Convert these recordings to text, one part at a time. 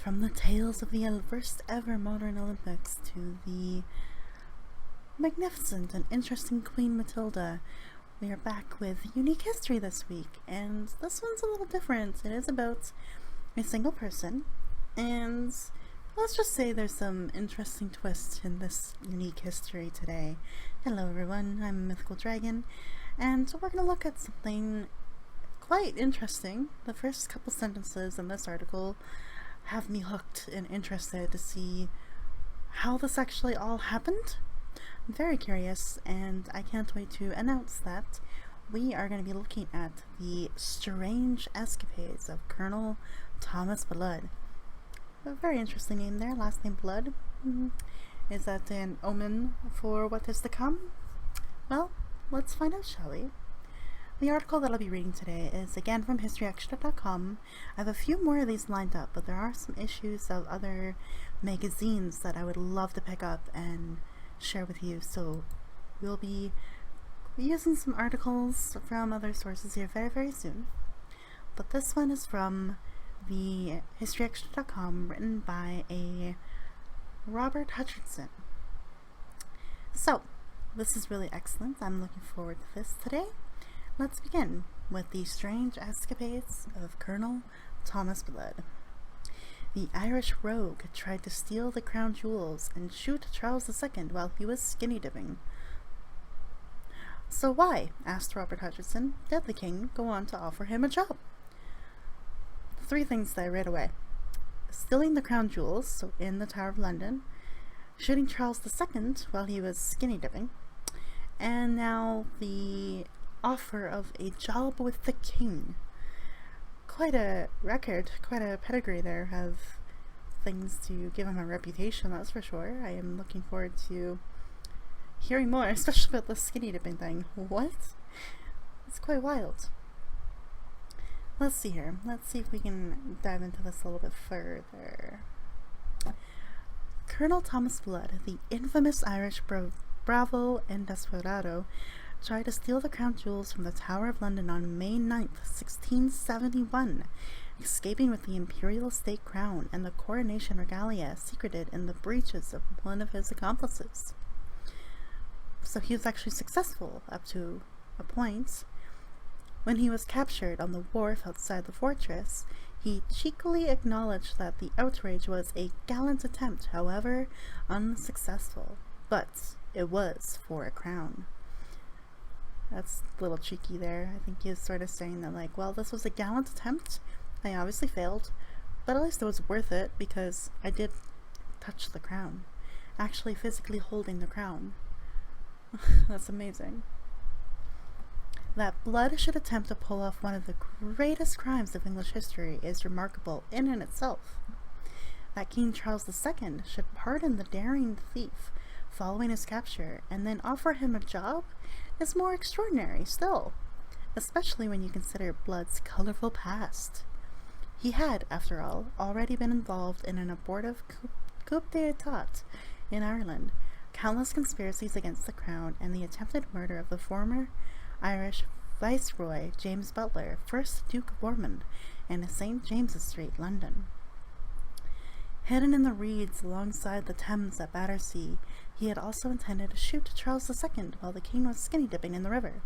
From the tales of the first ever modern Olympics to the magnificent and interesting Queen Matilda, we are back with unique history this week, and this one's a little different. It is about a single person, and let's just say there's some interesting twists in this unique history today. Hello everyone, I'm a Mythical Dragon, and we're going to look at something quite interesting. The first couple sentences in this article have me hooked and interested to see how this actually all happened. I'm very curious, and I can't wait to announce that we are going to be looking at the strange escapades of Colonel Thomas Blood. A very interesting name there, last name Blood. Is that an omen for what is to come? Well, let's find out, shall we? The article that I'll be reading today is again from historyextra.com. I have a few more of these lined up, but there are some issues of other magazines that I would love to pick up and share with you. So we'll be using some articles from other sources here very, very soon. But this one is from the historyextra.com, written by a Robert Hutchinson. So this is really excellent. I'm looking forward to this today. Let's begin with the strange escapades of Colonel Thomas Blood. The Irish rogue tried to steal the crown jewels and shoot Charles II while he was skinny dipping. So why, asked Robert Hutchinson, did the king go on to offer him a job? Three things that I read away. Stealing the crown jewels, so in the Tower of London, shooting Charles II while he was skinny dipping, and now the offer of a job with the king. Quite a record, quite a pedigree there of things to give him a reputation, that's for sure. I am looking forward to hearing more, especially about the skinny dipping thing. What? It's quite wild. Let's see here. Let's see if we can dive into this a little bit further. Colonel Thomas Blood, the infamous Irish bravo and desperado, tried to steal the crown jewels from the Tower of London on May 9th, 1671, escaping with the imperial state crown and the coronation regalia secreted in the breeches of one of his accomplices. So he was actually successful up to a point. When he was captured on the wharf outside the fortress, he cheekily acknowledged that the outrage was a gallant attempt, however unsuccessful, but it was for a crown. That's a little cheeky there. I think he's sort of saying that, like, well, this was a gallant attempt. I obviously failed, but at least it was worth it because I did touch the crown. Actually physically holding the crown. That's amazing. That Blood should attempt to pull off one of the greatest crimes of English history is remarkable in and itself. That King Charles II should pardon the daring thief following his capture and then offer him a job is more extraordinary still, especially when you consider Blood's colorful past. He had, after all, already been involved in an abortive coup d'etat in Ireland, countless conspiracies against the crown, and the attempted murder of the former Irish Viceroy James Butler, 1st Duke of Ormond, in St. James's Street, London. Hidden in the reeds alongside the Thames at Battersea, he had also intended to shoot Charles II while the king was skinny dipping in the river,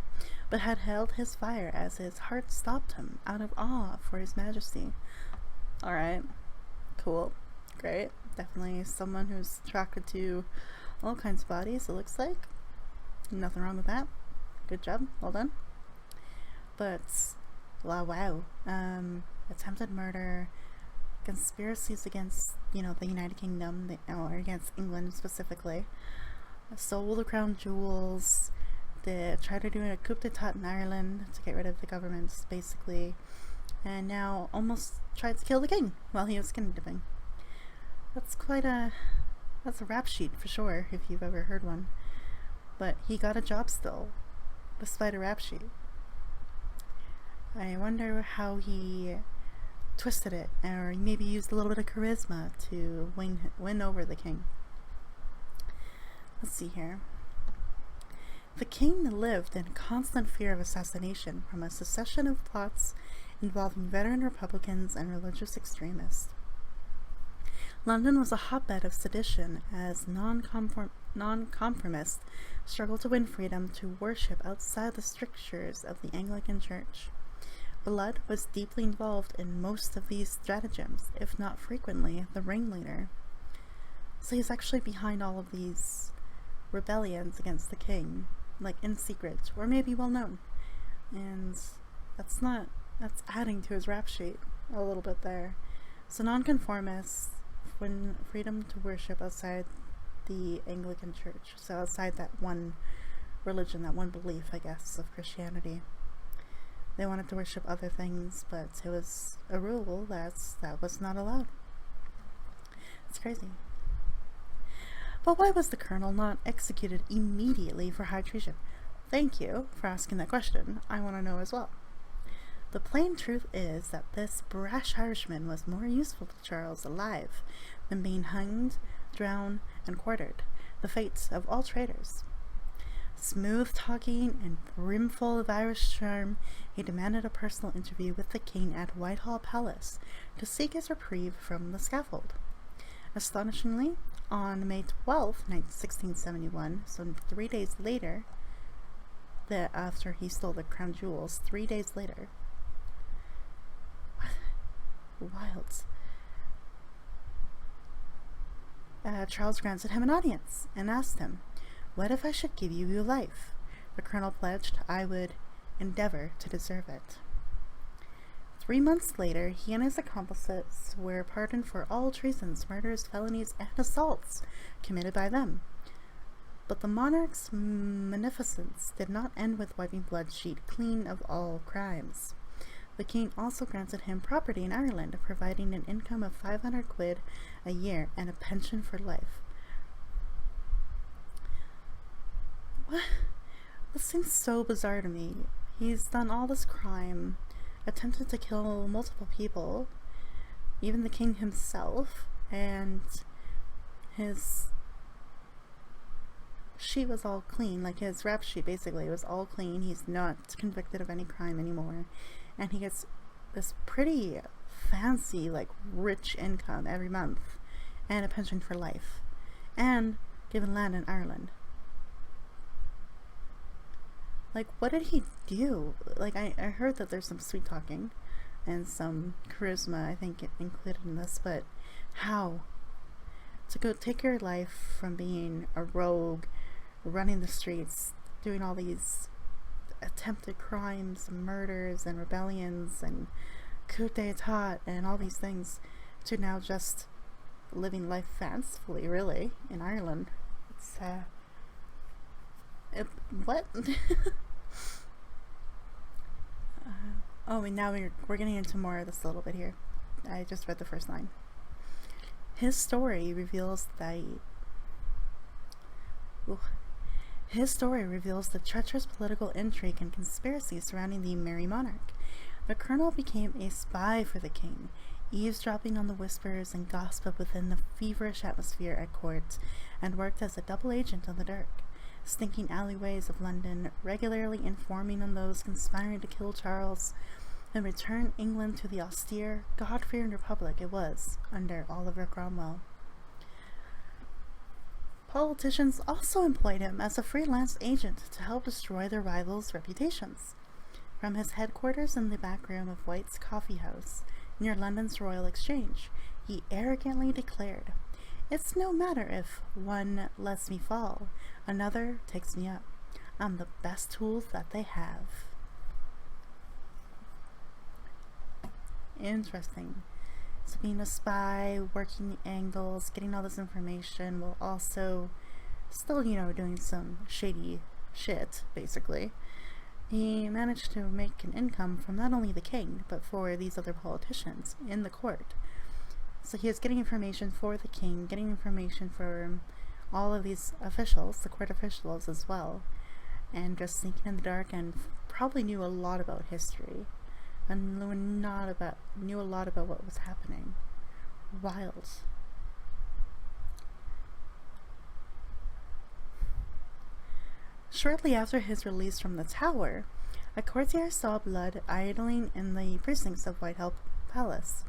but had held his fire as his heart stopped him out of awe for his majesty. Alright, cool, great, definitely someone who's attracted to all kinds of bodies, it looks like. Nothing wrong with that. Good job, well done. But, wow, attempted murder, conspiracies against, the United Kingdom, or against England specifically, stole the crown jewels, they tried to do a coup d'etat in Ireland to get rid of the governments, basically, and now almost tried to kill the king while he was skinny dipping. That's a rap sheet for sure, if you've ever heard one. But he got a job still, despite a rap sheet. I wonder how he twisted it, or maybe used a little bit of charisma to win over the king. Let's see here. The king lived in constant fear of assassination from a succession of plots involving veteran Republicans and religious extremists. London was a hotbed of sedition as nonconformists struggled to win freedom to worship outside the strictures of the Anglican Church. Blood was deeply involved in most of these stratagems, if not frequently the ringleader. So he's actually behind all of these rebellions against the king, like in secret, or maybe well known. And that's adding to his rap sheet a little bit there. So nonconformists win freedom to worship outside the Anglican Church, so outside that one religion, that one belief, I guess, of Christianity. They wanted to worship other things, but it was a rule that was not allowed. It's crazy. But why was the colonel not executed immediately for high treason? Thank you for asking that question. I want to know as well. The plain truth is that this brash Irishman was more useful to Charles alive than being hanged, drowned, and quartered, the fates of all traitors. Smooth-talking and brimful of Irish charm, he demanded a personal interview with the king at Whitehall Palace to seek his reprieve from the scaffold. Astonishingly, on May 12, 1671, so 3 days later, after he stole the crown jewels, 3 days later, wild, Charles granted him an audience and asked him, "What if I should give you your life?" The colonel pledged, "I would endeavor to deserve it." 3 months later, he and his accomplices were pardoned for all treasons, murders, felonies, and assaults committed by them. But the monarch's munificence did not end with wiping bloodshed clean of all crimes. The king also granted him property in Ireland, providing an income of 500 quid a year and a pension for life. What? This seems so bizarre to me. He's done all this crime, attempted to kill multiple people, even the king himself, and his sheet was all clean, like his rap sheet basically was all clean. He's not convicted of any crime anymore, and he gets this pretty fancy, like rich income every month, and a pension for life, and given land in Ireland. Like, what did he do? Like, I heard that there's some sweet talking and some charisma, I think, included in this, but how? To go take your life from being a rogue, running the streets, doing all these attempted crimes, murders, and rebellions, and coup d'etat, and all these things, to now just living life fancifully, really, in Ireland. It's, what? And now we're getting into more of this a little bit here. I just read the first line. His story reveals the treacherous political intrigue and conspiracy surrounding the merry monarch. The colonel became a spy for the king, eavesdropping on the whispers and gossip within the feverish atmosphere at court, and worked as a double agent on the dark, stinking alleyways of London, regularly informing on those conspiring to kill Charles and return England to the austere, God-fearing republic it was under Oliver Cromwell. Politicians also employed him as a freelance agent to help destroy their rivals' reputations. From his headquarters in the back room of White's Coffee House, near London's Royal Exchange, he arrogantly declared, "It's no matter if one lets me fall, another takes me up. I'm the best tools that they have." Interesting. So being a spy, working the angles, getting all this information, while also still, doing some shady shit, basically. He managed to make an income from not only the king, but for these other politicians in the court. So he was getting information for the king, getting information for all of these officials, the court officials as well, and just sneaking in the dark, and probably knew a lot about history, and knew a lot about what was happening. Wild. Shortly after his release from the Tower, a courtier saw blood idling in the precincts of Whitehall Palace.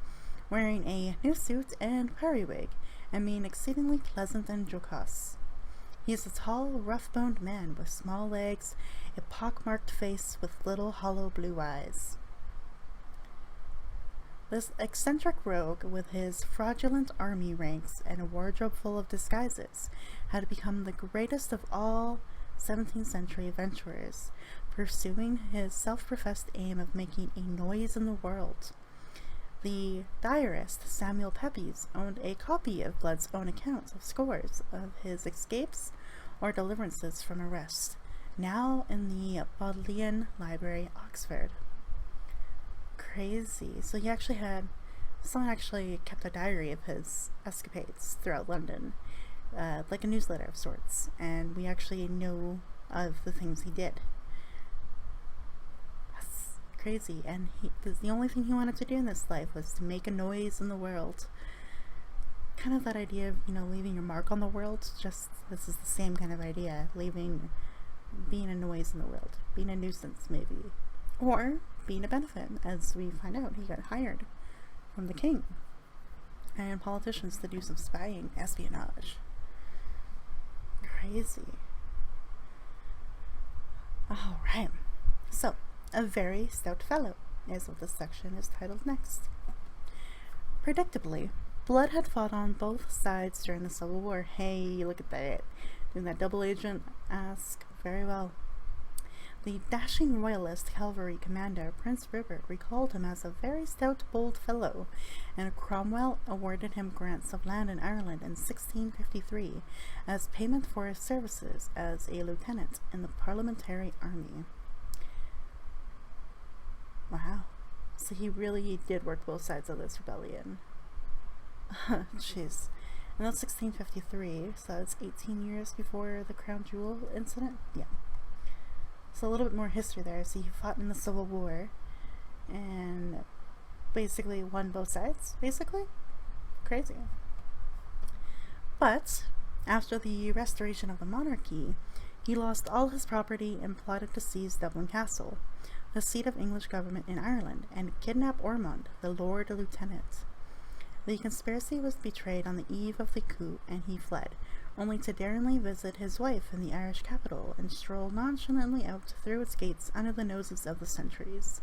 wearing a new suit and periwig, and being exceedingly pleasant and jocose. He is a tall, rough-boned man with small legs, a pock-marked face with little hollow blue eyes. This eccentric rogue, with his fraudulent army ranks and a wardrobe full of disguises, had become the greatest of all 17th century adventurers, pursuing his self-professed aim of making a noise in the world. The diarist Samuel Pepys owned a copy of Blood's own account of scores of his escapes or deliverances from arrest, now in the Bodleian Library, Oxford. Crazy. So someone actually kept a diary of his escapades throughout London, like a newsletter of sorts, and we actually know of the things he did. Crazy. And the only thing he wanted to do in this life was to make a noise in the world. Kind of that idea of, leaving your mark on the world. Just, this is the same kind of idea. Being a noise in the world. Being a nuisance, maybe. Or being a benefit, as we find out. He got hired from the king and politicians to do some spying, espionage. Crazy. Alright. So, a very stout fellow is what this section is titled next. Predictably, Blood had fought on both sides during the Civil War. Hey, look at that. Doing that double agent ask very well. The dashing royalist cavalry commander, Prince Rupert, recalled him as a very stout, bold fellow, and Cromwell awarded him grants of land in Ireland in 1653 as payment for his services as a lieutenant in the Parliamentary Army. Wow. So he really did work both sides of this rebellion. Jeez. And that's 1653, so that's 18 years before the Crown Jewel incident? Yeah. So a little bit more history there. So he fought in the Civil War and basically won both sides, basically. Crazy. But after the restoration of the monarchy, he lost all his property and plotted to seize Dublin Castle, the seat of English government in Ireland, and kidnap Ormond, the Lord Lieutenant. The conspiracy was betrayed on the eve of the coup, and he fled, only to daringly visit his wife in the Irish capital and stroll nonchalantly out through its gates under the noses of the sentries.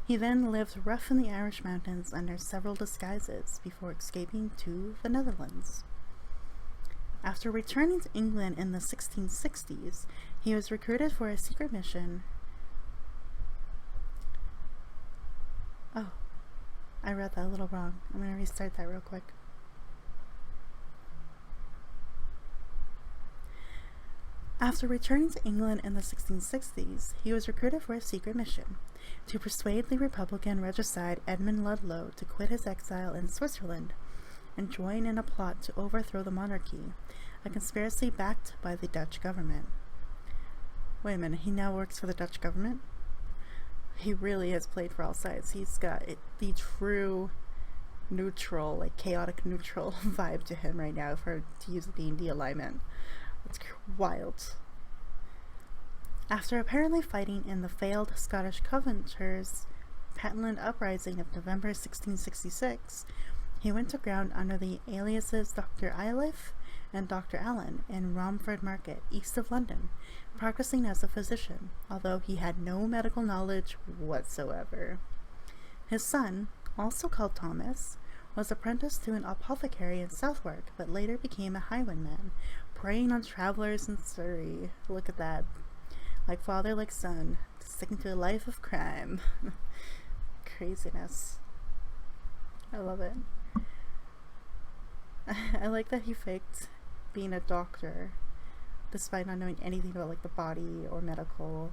He then lived rough in the Irish mountains under several disguises before escaping to the Netherlands. After returning to England in the 1660s, he was recruited for a secret mission. Oh, I read that a little wrong. I'm going to restart that real quick. After returning to England in the 1660s, he was recruited for a secret mission to persuade the Republican regicide Edmund Ludlow to quit his exile in Switzerland and join in a plot to overthrow the monarchy, a conspiracy backed by the Dutch government. Wait a minute, he now works for the Dutch government? He really has played for all sides. He's got the true neutral, like chaotic neutral vibe to him right now, to use the D&D alignment. It's wild. After apparently fighting in the failed Scottish Covenanters' Pentland Uprising of November 1666, he went to ground under the aliases Dr. Iliff and Dr. Allen in Romford Market, east of London, practicing as a physician, although he had no medical knowledge whatsoever. His son, also called Thomas, was apprenticed to an apothecary in Southwark, but later became a highwayman, preying on travelers in Surrey. Look at that. Like father, like son, sticking to a life of crime. Craziness. I love it. I like that he faked being a doctor despite not knowing anything about like the body or medical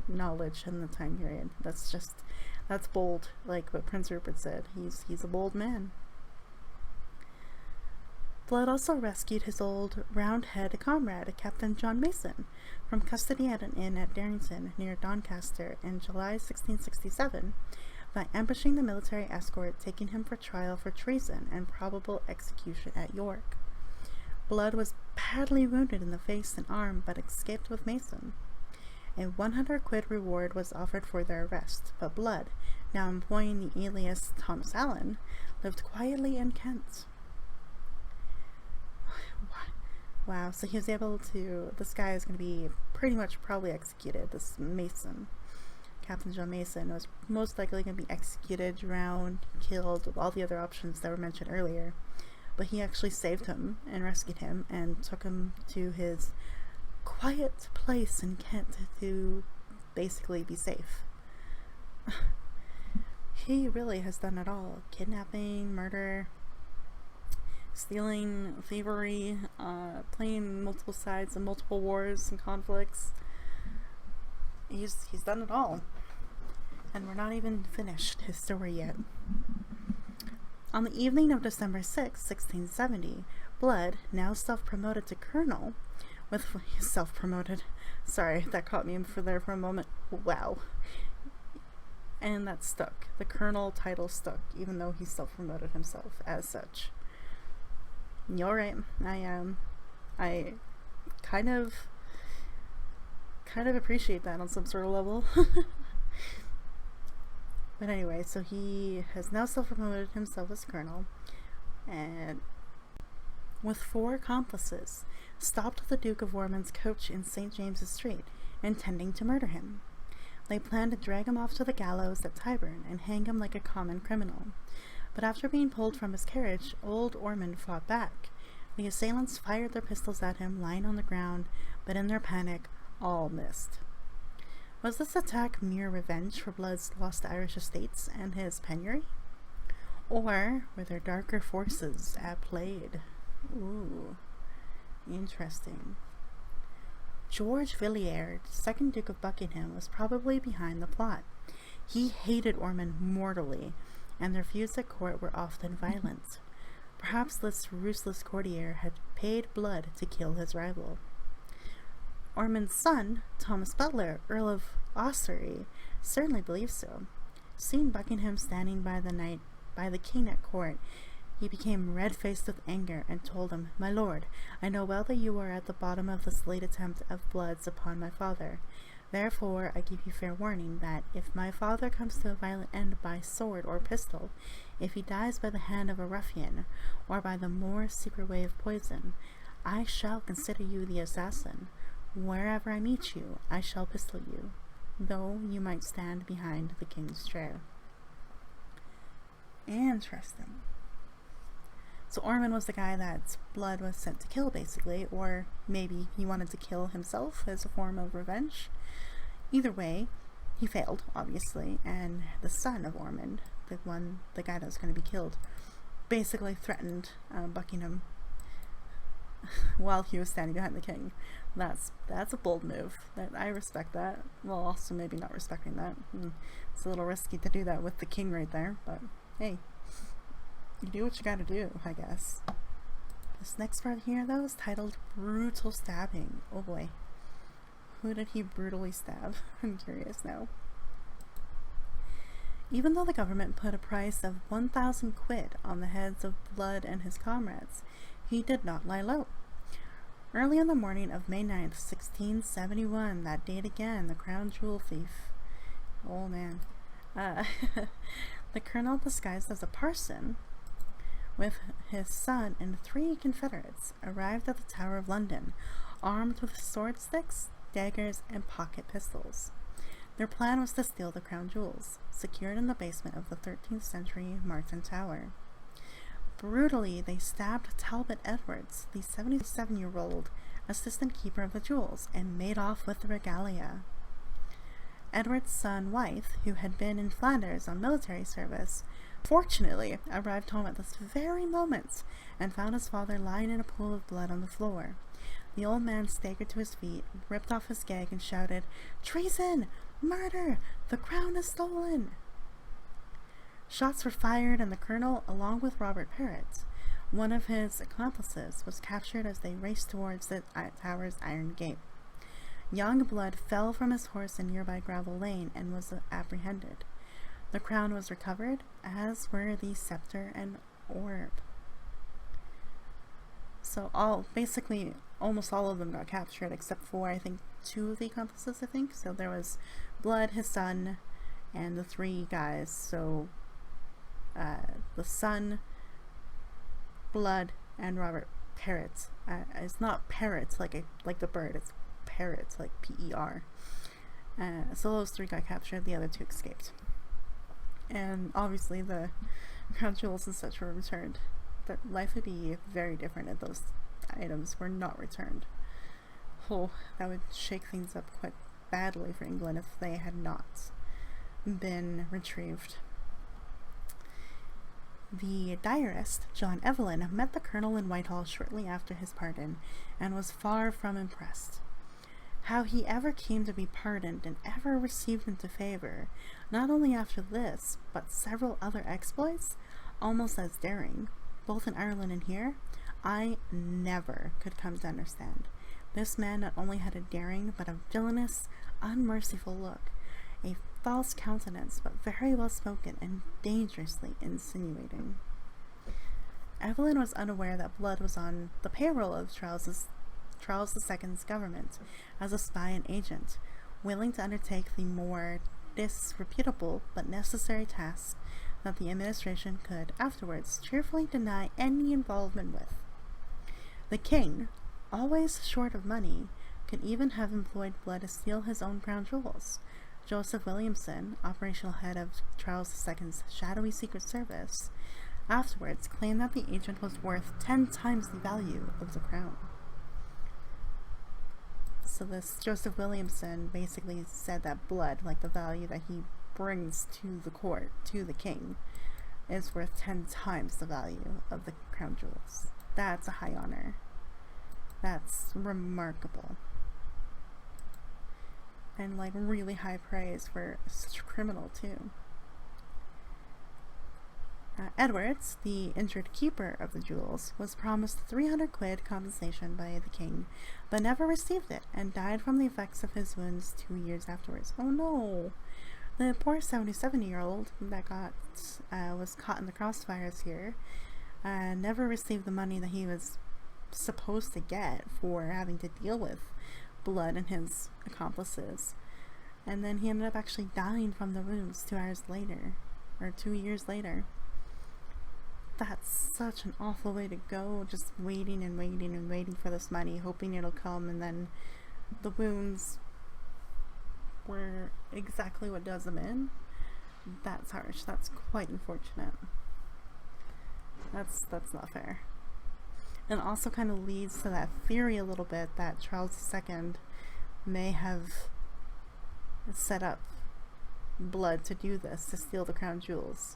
knowledge in the time period. That's bold, like what Prince Rupert said. He's a bold man. Blood also rescued his old Roundhead comrade, Captain John Mason, from custody at an inn at Darrington near Doncaster in July 1667 by ambushing the military escort taking him for trial for treason and probable execution at York. Blood was badly wounded in the face and arm but escaped with Mason. A 100 quid reward was offered for their arrest, but Blood, now employing the alias Thomas Allen, lived quietly in Kent. Wow, so he was able to, this guy is going to be pretty much probably executed, this Mason. Captain John Mason was most likely going to be executed, drowned, killed, all the other options that were mentioned earlier. But he actually saved him and rescued him and took him to his quiet place in Kent to basically be safe. He really has done it all. Kidnapping, murder, stealing, thievery, playing multiple sides in multiple wars and conflicts. He's done it all. And we're not even finished his story yet. On the evening of December 6, 1670, Blood, now self-promoted to colonel, sorry, that caught me there for a moment. Wow. And that stuck. The colonel title stuck, even though he self-promoted himself as such. You're right. I kind of appreciate that on some sort of level. But anyway, so he has now self-promoted himself as colonel, and with 4 accomplices, stopped the Duke of Ormond's coach in St. James's Street, intending to murder him. They planned to drag him off to the gallows at Tyburn and hang him like a common criminal. But after being pulled from his carriage, old Ormond fought back. The assailants fired their pistols at him, lying on the ground, but in their panic, all missed. Was this attack mere revenge for Blood's lost Irish estates and his penury? Or were there darker forces at play? Ooh, interesting. George Villiers, 2nd Duke of Buckingham, was probably behind the plot. He hated Ormond mortally, and their feuds at court were often violent. Perhaps this ruthless courtier had paid Blood to kill his rival. Ormond's son, Thomas Butler, Earl of Ossory, certainly believes so. Seeing Buckingham standing by the king at court, he became red-faced with anger and told him, "My lord, I know well that you are at the bottom of this late attempt of Blood's upon my father. Therefore, I give you fair warning that if my father comes to a violent end by sword or pistol, if he dies by the hand of a ruffian, or by the more secret way of poison, I shall consider you the assassin. Wherever I meet you, I shall pistol you, though you might stand behind the king's chair." Interesting. So Ormond was the guy that Blood was sent to kill, basically, or maybe he wanted to kill himself as a form of revenge. Either way, he failed, obviously, and the son of Ormond, the guy that was going to be killed, basically threatened Buckingham while he was standing behind the king. That's a bold move. I respect that. Well, also maybe not respecting that. It's a little risky to do that with the king right there, but hey, you do what you gotta do, I guess. This next part here, though, is titled Brutal Stabbing. Oh boy. Who did he brutally stab? I'm curious now. Even though the government put a price of 1,000 quid on the heads of Blood and his comrades, he did not lie low. Early on the morning of May 9th, 1671, that date again, the crown jewel thief. Oh man. The colonel, disguised as a parson, with his son and 3 confederates, arrived at the Tower of London, armed with sword sticks, daggers, and pocket pistols. Their plan was to steal the crown jewels, secured in the basement of the 13th century Martin Tower. Brutally, they stabbed Talbot Edwards, the 77-year-old assistant keeper of the jewels, and made off with the regalia. Edward's son Wythe, who had been in Flanders on military service, fortunately arrived home at this very moment and found his father lying in a pool of blood on the floor. The old man staggered to his feet, ripped off his gag, and shouted, "Treason! Murder! The crown is stolen!" Shots were fired, and the colonel, along with Robert Perrott, one of his accomplices, was captured as they raced towards the tower's iron gate. Young Blood fell from his horse in nearby gravel lane and was apprehended. The crown was recovered, as were the scepter and orb. So basically, almost all of them got captured, except for, I think, two of the accomplices, I think. So there was Blood, his son, and the three guys. So the son, Blood, and Robert Parrott. It's not Parrot like the bird. It's Parrot, like P-E-R. So those three got captured. The other two escaped. And obviously the crown jewels and such were returned. But life would be very different if those items were not returned. Oh, that would shake things up quite badly for England if they had not been retrieved. The diarist, John Evelyn, met the colonel in Whitehall shortly after his pardon and was far from impressed. How he ever came to be pardoned and ever received into favor, not only after this, but several other exploits, almost as daring, both in Ireland and here, I never could come to understand. This man not only had a daring, but a villainous, unmerciful look, a false countenance, but very well spoken and dangerously insinuating. Evelyn was unaware that Blood was on the payroll of Charles II's government as a spy and agent, willing to undertake the more disreputable but necessary task that the administration could afterwards cheerfully deny any involvement with. The king, always short of money, could even have employed Blood to steal his own crown jewels. Joseph Williamson, operational head of Charles II's shadowy secret service, afterwards claimed that the agent was worth 10 times the value of the crown. So this Joseph Williamson basically said that Blood, like the value that he brings to the court, to the king, is worth 10 times the value of the crown jewels. That's a high honor. That's remarkable. And like really high praise for such a criminal too. Edwards, the injured keeper of the jewels, was promised 300 quid compensation by the king, but never received it and died from the effects of his wounds 2 years afterwards. Oh no! The poor 77-year-old that was caught in the crossfires here never received the money that he was supposed to get for having to deal with Blood and his accomplices. And then he ended up actually dying from the wounds 2 hours later, or 2 years later. That's such an awful way to go, just waiting and waiting and waiting for this money, hoping it'll come, and then the wounds were exactly what does them in. That's harsh. That's quite unfortunate. That's not fair. And also kind of leads to that theory a little bit that Charles II may have set up Blood to do this, to steal the crown jewels.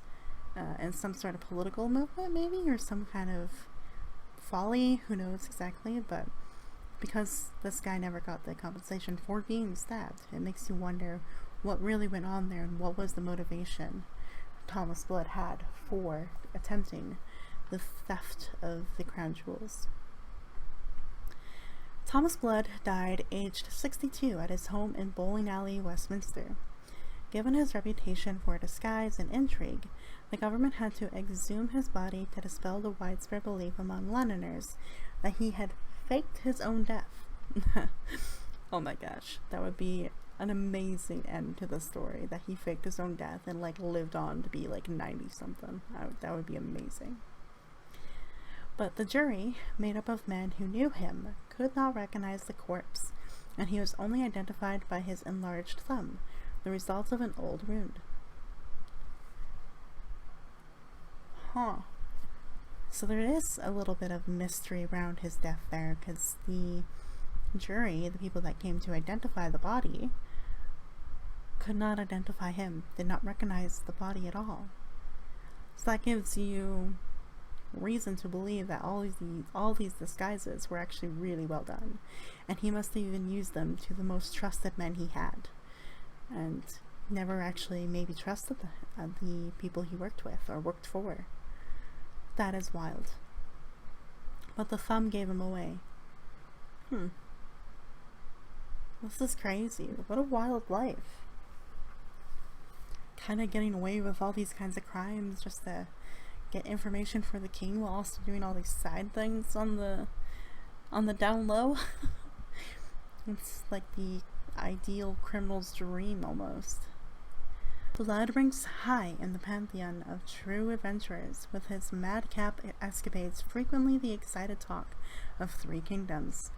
In some sort of political movement, maybe, or some kind of folly, who knows exactly, but because this guy never got the compensation for being stabbed, it makes you wonder what really went on there and what was the motivation Thomas Blood had for attempting the theft of the crown jewels. Thomas Blood died aged 62 at his home in Bowling Alley, Westminster. Given his reputation for disguise and intrigue, the government had to exhume his body to dispel the widespread belief among Londoners that he had faked his own death. Oh my gosh, that would be an amazing end to the story, that he faked his own death and like lived on to be like 90 something. That would be amazing. But the jury, made up of men who knew him, could not recognize the corpse, and he was only identified by his enlarged thumb, the result of an old wound. So there is a little bit of mystery around his death there, because the jury, the people that came to identify the body, could not identify him, did not recognize the body at all. So that gives you reason to believe that all these disguises were actually really well done, and he must have even used them to the most trusted men he had, and never actually maybe trusted the people he worked with or worked for. That is wild. But the thumb gave him away. This is crazy. What a wild life. Kind of getting away with all these kinds of crimes just to get information for the king while also doing all these side things on the down low. It's like the ideal criminal's dream almost. Blood ranks high in the pantheon of true adventurers, with his madcap escapades frequently the excited talk of three kingdoms.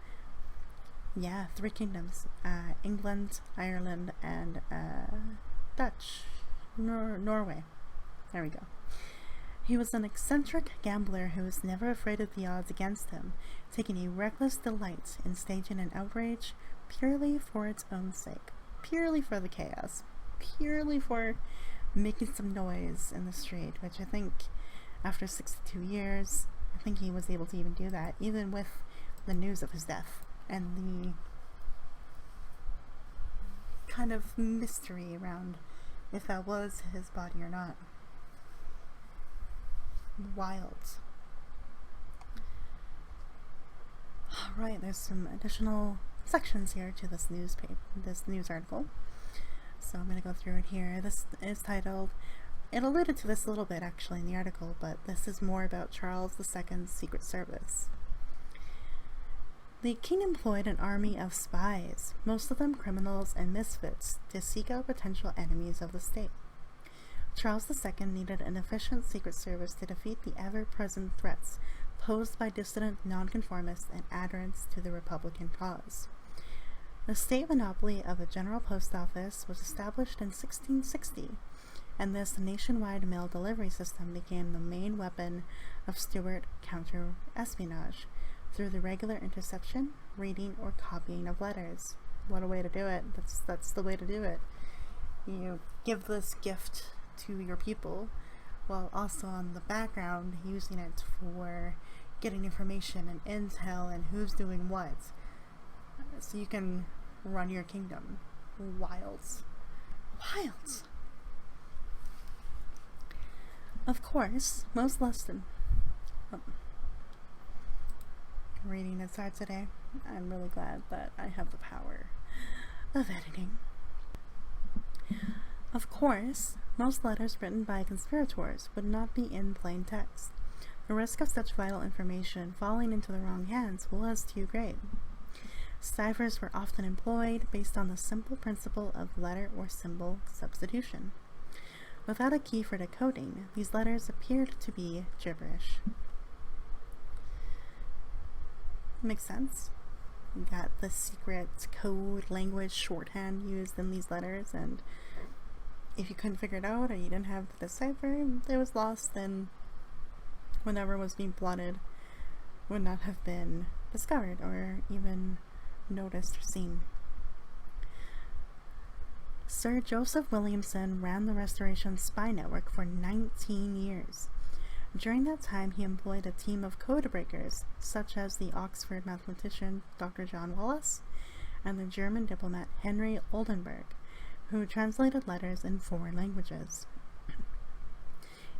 Yeah, three kingdoms. England, Ireland, and Norway. There we go. He was an eccentric gambler who was never afraid of the odds against him, taking a reckless delight in staging an outrage purely for its own sake, purely for the chaos, purely for making some noise in the street, which I think after 62 years, I think he was able to even do that, even with the news of his death and the kind of mystery around if that was his body or not. Wild. Alright, there's some additional sections here to this news article. So I'm going to go through it here. This is titled, it alluded to this a little bit actually in the article, but this is more about Charles II's Secret Service. The king employed an army of spies, most of them criminals and misfits, to seek out potential enemies of the state. Charles II needed an efficient secret service to defeat the ever-present threats posed by dissident nonconformists and adherents to the Republican cause. The state monopoly of a general post office was established in 1660, and this nationwide mail delivery system became the main weapon of Stuart counter-espionage through the regular interception, reading, or copying of letters. What a way to do it. That's the way to do it. You give this gift to your people, while also on the background using it for getting information and intel and who's doing what, so you can run your kingdom. Wild. Of course, most lesson. Reading inside today. I'm really glad that I have the power of editing. Of course, most letters written by conspirators would not be in plain text. The risk of such vital information falling into the wrong hands was too great. Ciphers were often employed based on the simple principle of letter or symbol substitution. Without a key for decoding, these letters appeared to be gibberish. Makes sense. You got the secret code language shorthand used in these letters, and if you couldn't figure it out or you didn't have the decipher, it was lost, then whatever was being plotted would not have been discovered or even noticed or seen. Sir Joseph Williamson ran the Restoration spy network for 19 years. During that time, he employed a team of code breakers, such as the Oxford mathematician Dr. John Wallace and the German diplomat Henry Oldenburg, who translated letters in 4 languages.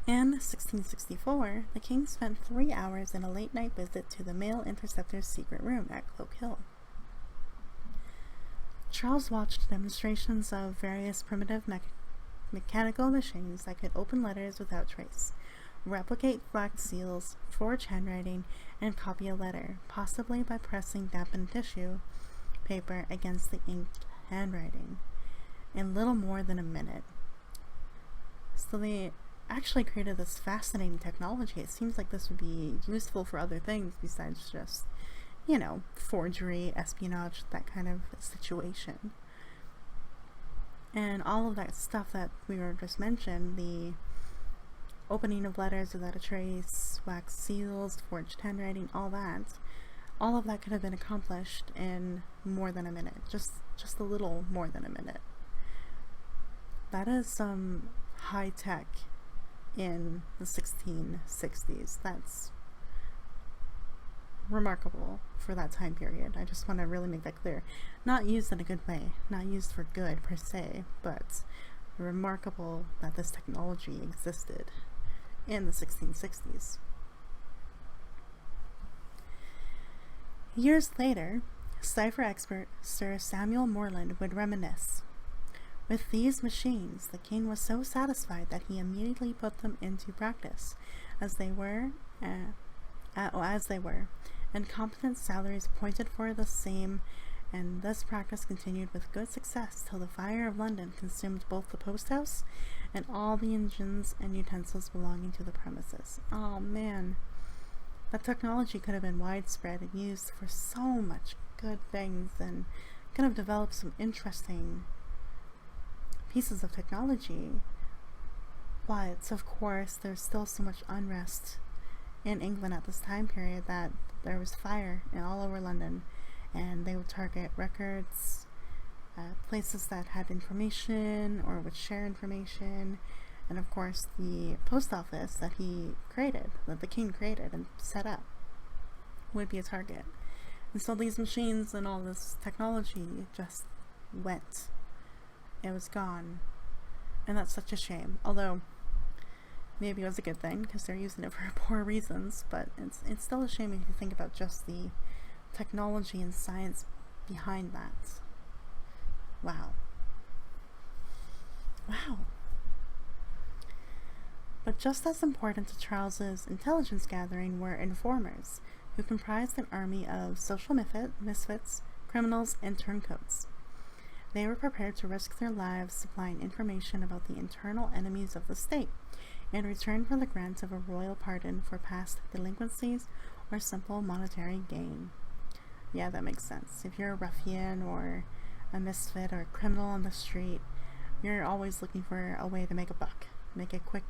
In 1664, the king spent 3 hours in a late-night visit to the mail interceptor's secret room at Cloak Hill. Charles watched demonstrations of various primitive mechanical machines that could open letters without trace, replicate wax seals, forge handwriting, and copy a letter, possibly by pressing dampened tissue paper against the inked handwriting, in little more than a minute. So they actually created this fascinating technology. It seems like this would be useful for other things besides just, forgery, espionage, that kind of situation. And all of that stuff that we were just mentioned, the opening of letters without a trace, wax seals, forged handwriting, all of that could have been accomplished in more than a minute. Just a little more than a minute. That is some high tech in the 1660s. That's remarkable for that time period. I just want to really make that clear. Not used in a good way, not used for good per se, but remarkable that this technology existed in the 1660s. Years later, cipher expert Sir Samuel Morland would reminisce. With these machines, the king was so satisfied that he immediately put them into practice, as they were, and competent salaries pointed for the same and this practice continued with good success till the fire of London consumed both the post house and all the engines and utensils belonging to the premises. Oh man, that technology could have been widespread and used for so much good things, and could have developed some interesting pieces of technology. But of course, there's still so much unrest in England at this time period that there was fire all over London, and they would target records, places that had information or would share information, and of course the post office that the king created and set up, would be a target. And so these machines and all this technology just went. It was gone. And that's such a shame. Although, maybe it was a good thing because they're using it for poor reasons, but it's still a shame if you think about just the technology and science behind that. Wow. Wow. But just as important to Charles's intelligence gathering were informers, who comprised an army of social misfits, criminals, and turncoats. They were prepared to risk their lives supplying information about the internal enemies of the state, in return for the grant of a royal pardon for past delinquencies or simple monetary gain. Yeah, that makes sense. If you're a ruffian or a misfit or a criminal on the street, you're always looking for a way to make a buck, make a quick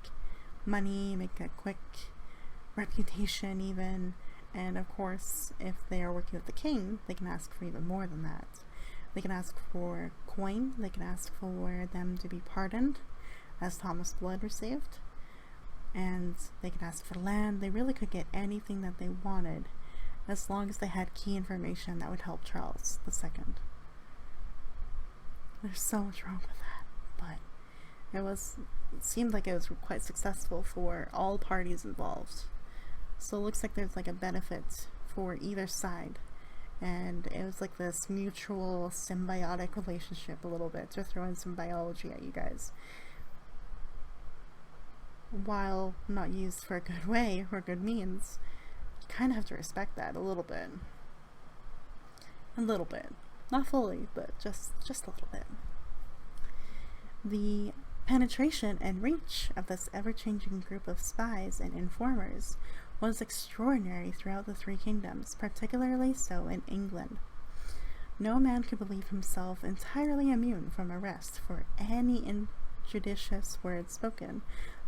money, make a quick reputation even. And of course, if they are working with the king, they can ask for even more than that. They can ask for coin, they can ask for them to be pardoned, as Thomas Blood received, and they could ask for land. They really could get anything that they wanted, as long as they had key information that would help Charles II. There's so much wrong with that, but it seemed like it was quite successful for all parties involved. So it looks like there's like a benefit for either side, and it was like this mutual symbiotic relationship a little bit, to throw in some biology at you guys. While not used for a good way or good means, you kind of have to respect that a little bit. A little bit. Not fully, but just a little bit. The penetration and reach of this ever-changing group of spies and informers was extraordinary throughout the three kingdoms, particularly so in England. No man could believe himself entirely immune from arrest for any injudicious word spoken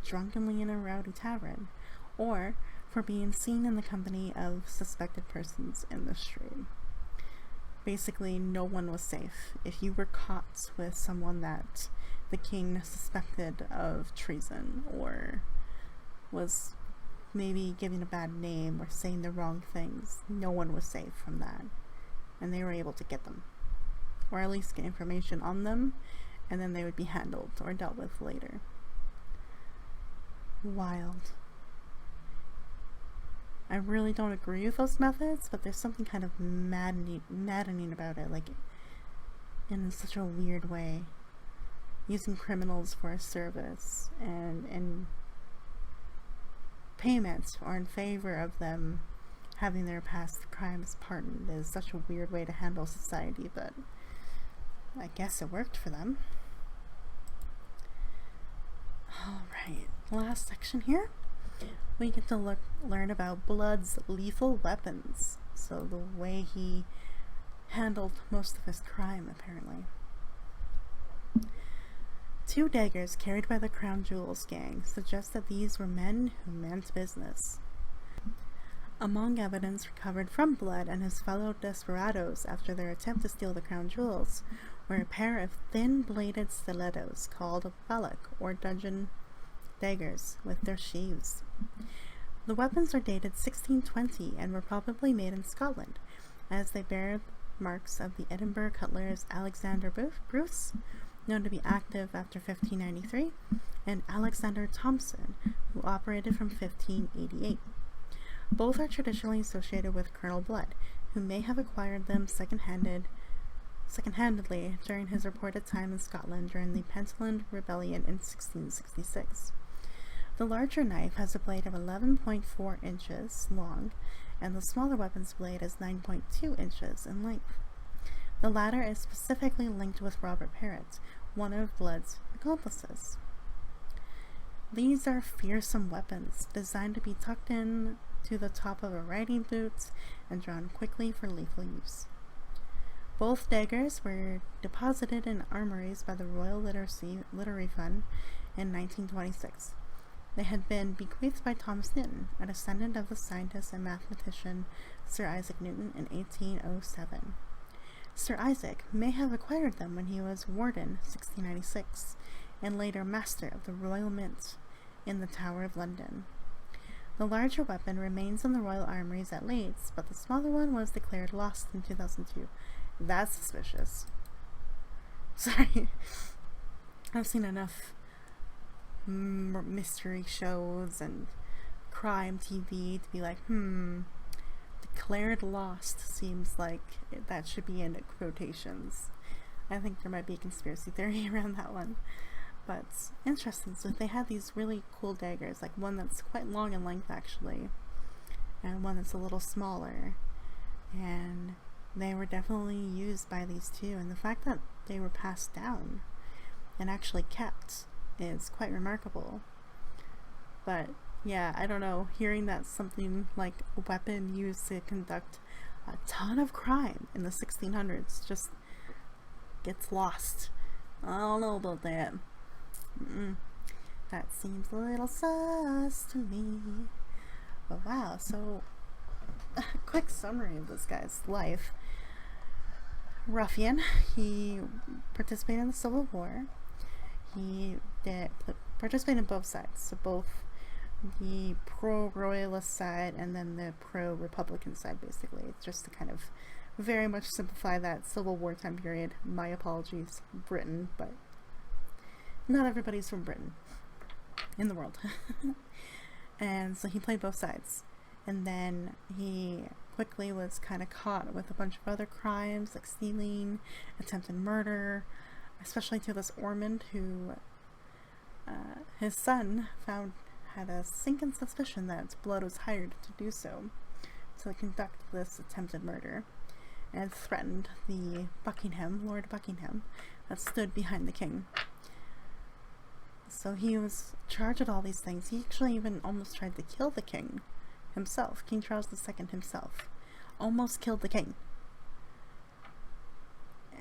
drunkenly in a rowdy tavern, or for being seen in the company of suspected persons in the street. Basically, no one was safe. If you were caught with someone that the king suspected of treason, or was maybe giving a bad name or saying the wrong things, no one was safe from that. And they were able to get them, or at least get information on them, and then they would be handled or dealt with later. Wild. I really don't agree with those methods, but there's something kind of maddening about it, like in such a weird way. Using criminals for a service and payment or in favor of them having their past crimes pardoned is such a weird way to handle society, but I guess it worked for them. Alright, last section here. We get to learn about Blood's lethal weapons. So the way he handled most of his crime, apparently. 2 daggers carried by the Crown Jewels gang suggest that these were men who meant business. Among evidence recovered from Blood and his fellow desperados after their attempt to steal the Crown Jewels were a pair of thin-bladed stilettos called ballock or dungeon daggers with their sheaths. The weapons are dated 1620 and were probably made in Scotland, as they bear marks of the Edinburgh cutlers Alexander Bruce, known to be active after 1593, and Alexander Thompson, who operated from 1588. Both are traditionally associated with Colonel Blood, who may have acquired them second-handedly during his reported time in Scotland during the Pentland Rebellion in 1666. The larger knife has a blade of 11.4 inches long, and the smaller weapon's blade is 9.2 inches in length. The latter is specifically linked with Robert Parrott, one of Blood's accomplices. These are fearsome weapons designed to be tucked in to the top of a riding boot and drawn quickly for lethal use. Both daggers were deposited in armories by the Royal Literary Fund in 1926. They had been bequeathed by Thomas Newton, a descendant of the scientist and mathematician Sir Isaac Newton, in 1807. Sir Isaac may have acquired them when he was Warden, 1696, and later Master of the Royal Mint in the Tower of London. The larger weapon remains in the Royal Armouries at Leeds, but the smaller one was declared lost in 2002. That's suspicious. Sorry. I've seen enough mystery shows and crime TV to be like, declared lost seems like that should be in quotations. I think there might be a conspiracy theory around that one. But interesting. So they had these really cool daggers, like one that's quite long in length actually, and one that's a little smaller. And they were definitely used by these two, and the fact that they were passed down and actually kept is quite remarkable. But yeah, I don't know, hearing that something like a weapon used to conduct a ton of crime in the 1600s just gets lost. I don't know about that. That seems a little sus to me. But wow, so a quick summary of this guy's life. Ruffian, he participated in the Civil War. He did participate in both sides, so both the pro-royalist side and then the pro-republican side, basically. It's just to kind of very much simplify that Civil War time period. My apologies, Britain, but not everybody's from Britain in the world. And so he played both sides. And then he quickly was kind of caught with a bunch of other crimes like stealing, attempted murder, especially to this Ormond who his son had a sinking suspicion that Blood was hired to do so, to conduct this attempted murder, and threatened the Lord Buckingham, that stood behind the king. So he was charged with all these things. He actually even almost tried to kill the king himself. King Charles II himself almost killed the king,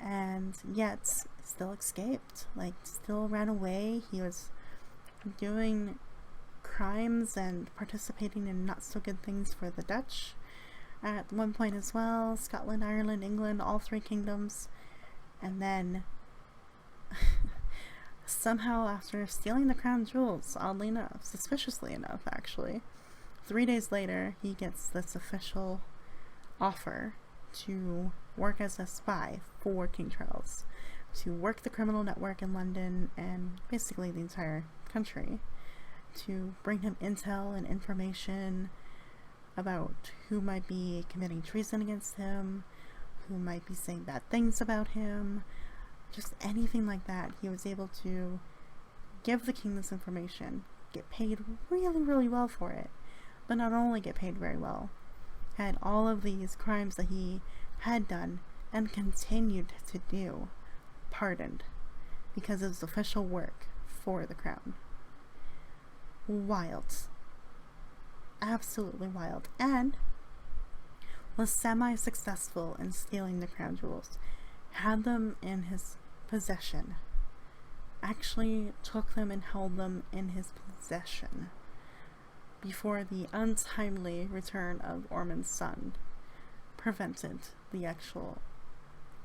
and yet still escaped, like still ran away. He was doing crimes and participating in not so good things for the Dutch at one point as well. Scotland, Ireland, England, all three kingdoms. And then somehow, after stealing the crown jewels, oddly enough, suspiciously enough actually, 3 days later he gets this official offer to work as a spy for King Charles, to work the criminal network in London and basically the entire country, to bring him intel and information about who might be committing treason against him, who might be saying bad things about him, just anything like that. He was able to give the king this information, get paid really, really well for it, but not only get paid very well, had all of these crimes that he had done and continued to do pardoned because of his official work for the crown. Wild. Absolutely wild. And was semi-successful in stealing the crown jewels. Had them in his possession. Actually took them and held them in his possession before the untimely return of Ormond's son prevented the actual,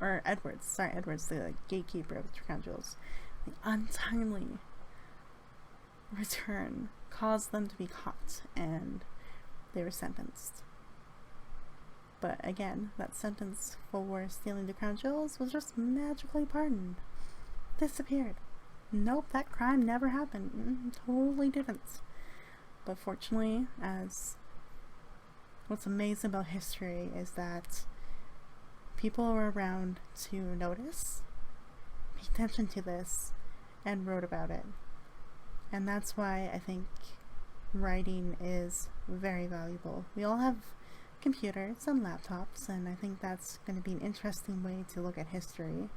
or Edward's, the gatekeeper of the crown jewels. The untimely return caused them to be caught and they were sentenced. But again, that sentence for stealing the crown jewels was just magically pardoned. Disappeared. Nope, that crime never happened. Totally didn't. But fortunately, as what's amazing about history is that people were around to notice, pay attention to this, and wrote about it. And that's why I think writing is very valuable. We all have computers and laptops, and I think that's going to be an interesting way to look at history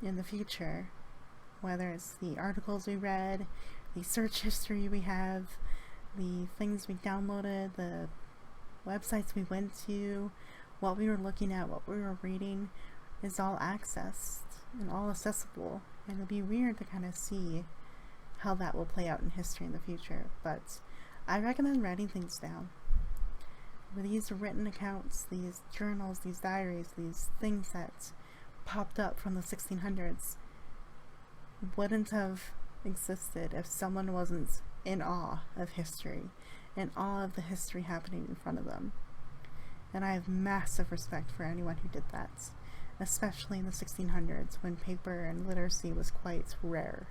in the future, whether it's the articles we read, the search history we have, the things we downloaded, the websites we went to, what we were looking at, what we were reading, is all accessed and all accessible, and it'll be weird to kind of see how that will play out in history in the future. But I recommend writing things down. With these written accounts, these journals, these diaries, these things that popped up from the 1600s wouldn't have existed if someone wasn't in awe of history, in awe of the history happening in front of them. And I have massive respect for anyone who did that, especially in the 1600s when paper and literacy was quite rare.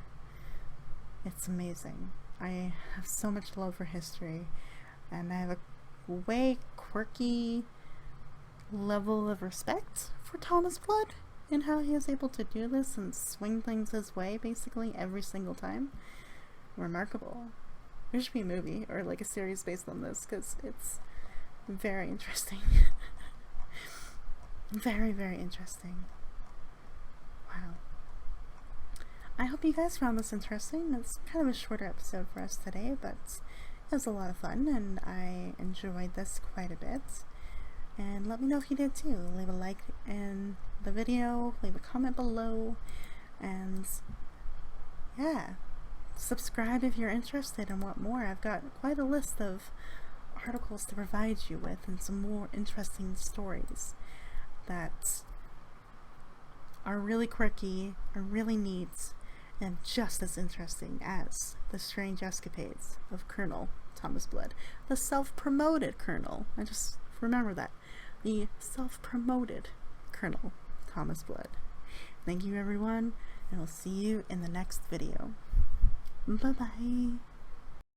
It's amazing. I have so much love for history, and I have a way quirky level of respect for Thomas Blood and how he is able to do this and swing things his way basically every single time. Remarkable. There should be a movie or like a series based on this, because it's very interesting. Very, very interesting. Wow. I hope you guys found this interesting. It's kind of a shorter episode for us today, but it was a lot of fun and I enjoyed this quite a bit. And let me know if you did too. Leave a like in the video, leave a comment below, and yeah, subscribe if you're interested and want more. I've got quite a list of articles to provide you with and some more interesting stories that are really quirky, are really neat, and just as interesting as the strange escapades of Colonel Thomas Blood, the self-promoted Colonel. I just remember that. The self-promoted Colonel Thomas Blood. Thank you everyone, and I'll see you in the next video. Bye bye.